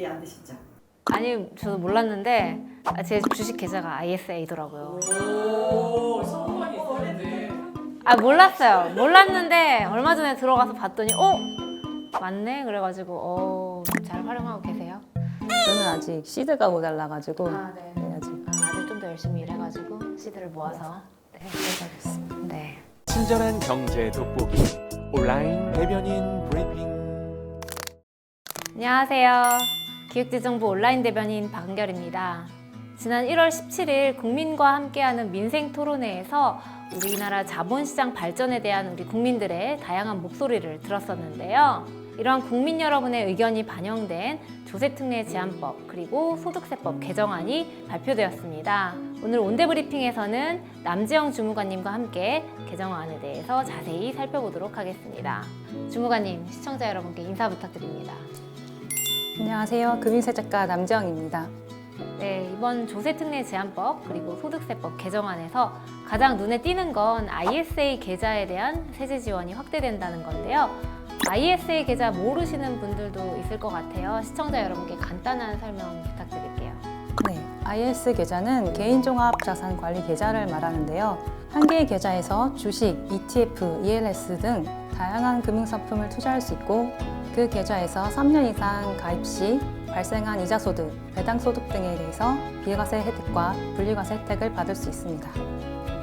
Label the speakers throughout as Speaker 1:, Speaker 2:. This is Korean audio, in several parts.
Speaker 1: ISA 안 되셨죠?
Speaker 2: 아니, 저도 몰랐는데 제 주식 계좌가 ISA더라고요.
Speaker 1: 오, 성공이 있었는데.
Speaker 2: 아, 몰랐어요. 몰랐는데 얼마 전에 들어가서 봤더니 맞네? 그래가지고 잘 활용하고 계세요?
Speaker 3: 저는 아직 시드가 모자라가지고
Speaker 2: 네.
Speaker 3: 아직
Speaker 2: 아직 좀 더 열심히 일해가지고 시드를 모아서
Speaker 3: 못하겠습니다.
Speaker 2: 네.
Speaker 4: 친절한 경제 돋보기 온라인 대변인 브리핑.
Speaker 2: 안녕하세요. 기획재정부 온라인 대변인 박은결입니다. 지난 1월 17일 국민과 함께하는 민생 토론회에서 우리나라 자본시장 발전에 대한 우리 국민들의 다양한 목소리를 들었었는데요. 이러한 국민 여러분의 의견이 반영된 조세특례 제한법 그리고 소득세법 개정안이 발표되었습니다. 오늘 온대브리핑에서는 남지영 주무관님과 함께 개정안에 대해서 자세히 살펴보도록 하겠습니다. 주무관님, 시청자 여러분께 인사 부탁드립니다.
Speaker 3: 안녕하세요. 금융세작가 남지영입니다.
Speaker 2: 네, 이번 조세특례 제한법 그리고 소득세법 개정안에서 가장 눈에 띄는 건 ISA 계좌에 대한 세제 지원이 확대된다는 건데요. ISA 계좌 모르시는 분들도 있을 것 같아요. 시청자 여러분께 간단한 설명 부탁드릴게요.
Speaker 3: 네, IS 계좌는 개인종합자산관리 계좌를 말하는데요. 한 개의 계좌에서 주식, ETF, ELS 등 다양한 금융상품을 투자할 수 있고 그 계좌에서 3년 이상 가입 시 발생한 이자소득, 배당소득 등에 대해서 비과세 혜택과 분리과세 혜택을 받을 수 있습니다.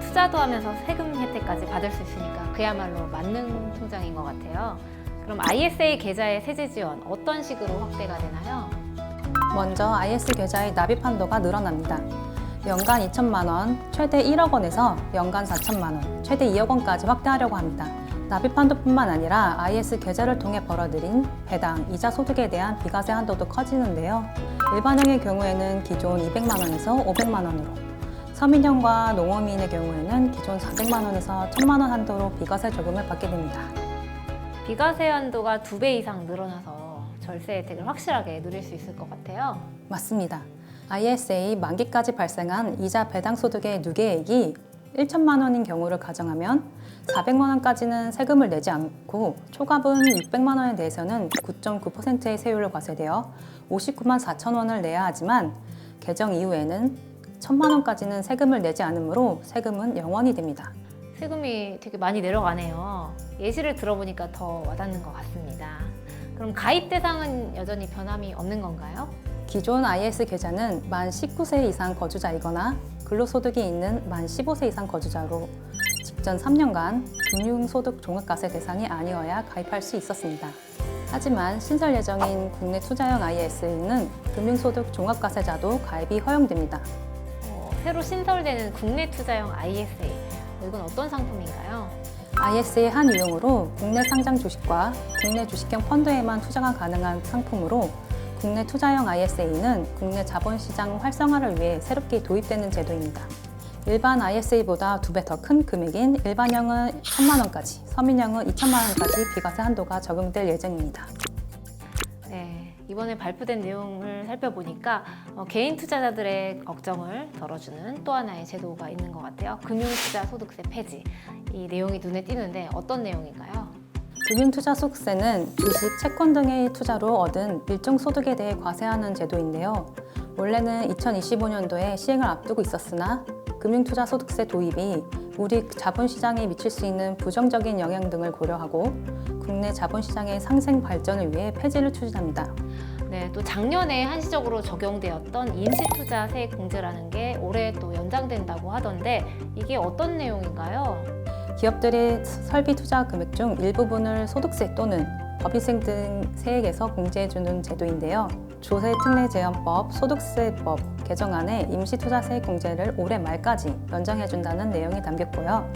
Speaker 2: 투자도 하면서 세금 혜택까지 받을 수 있으니까 그야말로 만능 통장인 것 같아요. 그럼 ISA 계좌의 세제 지원 어떤 식으로 확대가 되나요?
Speaker 3: 먼저 IS 계좌의 납입 한도가 늘어납니다. 연간 2천만 원, 최대 1억 원에서 연간 4천만 원, 최대 2억 원까지 확대하려고 합니다. 납입 한도뿐만 아니라 IS 계좌를 통해 벌어들인 배당, 이자 소득에 대한 비과세 한도도 커지는데요. 일반형의 경우에는 기존 200만 원에서 500만 원으로, 서민형과 농어민의 경우에는 기존 400만 원에서 1000만 원 한도로 비과세 적용을 받게 됩니다.
Speaker 2: 비과세 한도가 2배 이상 늘어나서 절세 혜택을 확실하게 누릴 수 있을 것 같아요.
Speaker 3: 맞습니다. ISA 만기까지 발생한 이자 배당 소득의 누계액이 1천만 원인 경우를 가정하면 400만 원까지는 세금을 내지 않고 초과분 600만 원에 대해서는 9.9%의 세율로 과세되어 59만 4천 원을 내야 하지만 개정 이후에는 1천만 원까지는 세금을 내지 않으므로 세금은 0원이 됩니다.
Speaker 2: 세금이 되게 많이 내려가네요. 예시를 들어보니까 더 와닿는 것 같습니다. 그럼 가입 대상은 여전히 변함이 없는 건가요?
Speaker 3: 기존 IS 계좌는 만 19세 이상 거주자이거나 근로소득이 있는 만 15세 이상 거주자로 직전 3년간 금융소득 종합과세 대상이 아니어야 가입할 수 있었습니다. 하지만 신설 예정인 국내 투자형 IS는 금융소득 종합과세자도 가입이 허용됩니다.
Speaker 2: 새로 신설되는 국내 투자형 ISA, 이건 어떤 상품인가요?
Speaker 3: IS의 한 유형으로 국내 상장 주식과 국내 주식형 펀드에만 투자가 가능한 상품으로 국내 투자형 ISA는 국내 자본시장 활성화를 위해 새롭게 도입되는 제도입니다. 일반 ISA보다 2배 더 큰 금액인 일반형은 1천만 원까지, 서민형은 2천만 원까지 비과세 한도가 적용될 예정입니다.
Speaker 2: 네, 이번에 발표된 내용을 살펴보니까 개인 투자자들의 걱정을 덜어주는 또 하나의 제도가 있는 것 같아요. 금융투자 소득세 폐지. 이 내용이 눈에 띄는데 어떤 내용인가요?
Speaker 3: 금융투자 소득세는 주식, 채권 등의 투자로 얻은 일정 소득에 대해 과세하는 제도인데요. 원래는 2025년도에 시행을 앞두고 있었으나 금융투자 소득세 도입이 우리 자본시장에 미칠 수 있는 부정적인 영향 등을 고려하고 국내 자본시장의 상생 발전을 위해 폐지를 추진합니다.
Speaker 2: 네, 또 작년에 한시적으로 적용되었던 임시투자 세액 공제라는 게 올해 또 연장된다고 하던데 이게 어떤 내용인가요?
Speaker 3: 기업들이 설비 투자 금액 중 일부분을 소득세 또는 법인세 등 세액에서 공제해주는 제도인데요. 조세특례제한법, 소득세법 개정안에 임시투자세액 공제를 올해 말까지 연장해준다는 내용이 담겼고요.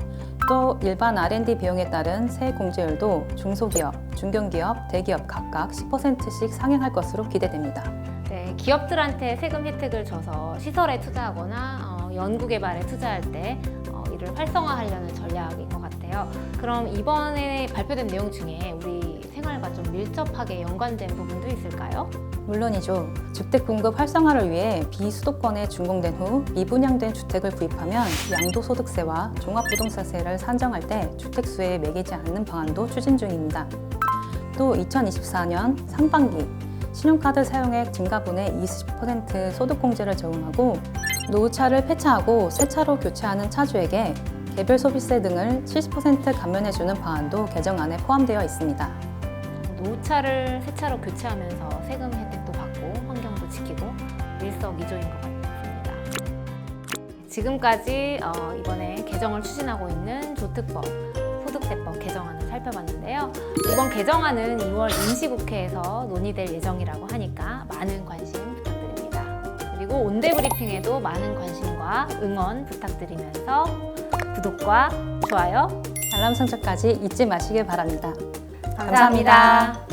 Speaker 3: 또 일반 R&D 비용에 따른 세액 공제율도 중소기업, 중견기업, 대기업 각각 10%씩 상향할 것으로 기대됩니다.
Speaker 2: 네, 기업들한테 세금 혜택을 줘서 시설에 투자하거나 연구개발에 투자할 때 이를 활성화하려는 전략인 것 같아요. 그럼 이번에 발표된 내용 중에 우리 생활과 좀 밀접하게 연관된 부분도 있을까요?
Speaker 3: 물론이죠. 주택 공급 활성화를 위해 비수도권에 준공된 후 미분양된 주택을 구입하면 양도소득세와 종합부동산세를 산정할 때 주택수에 매기지 않는 방안도 추진 중입니다. 또 2024년 상반기 신용카드 사용액 증가분의 20% 소득공제를 적용하고 노후차를 폐차하고 새 차로 교체하는 차주에게 개별 소비세 등을 70% 감면해주는 방안도 개정안에 포함되어 있습니다.
Speaker 2: 노후차를 새 차로 교체하면서 세금 혜택도 받고 환경도 지키고 일석이조인 것 같습니다. 지금까지 이번에 개정을 추진하고 있는 조특법, 소득세법 개정안을 살펴봤는데요. 이번 개정안은 2월 임시국회에서 논의될 예정이라고 하니까 많은 관심 부탁드립니다. 그리고 온대브리핑에도 많은 관심과 응원 부탁드리면서 구독과 좋아요,
Speaker 3: 알람 설정까지 잊지 마시길 바랍니다.
Speaker 2: 감사합니다.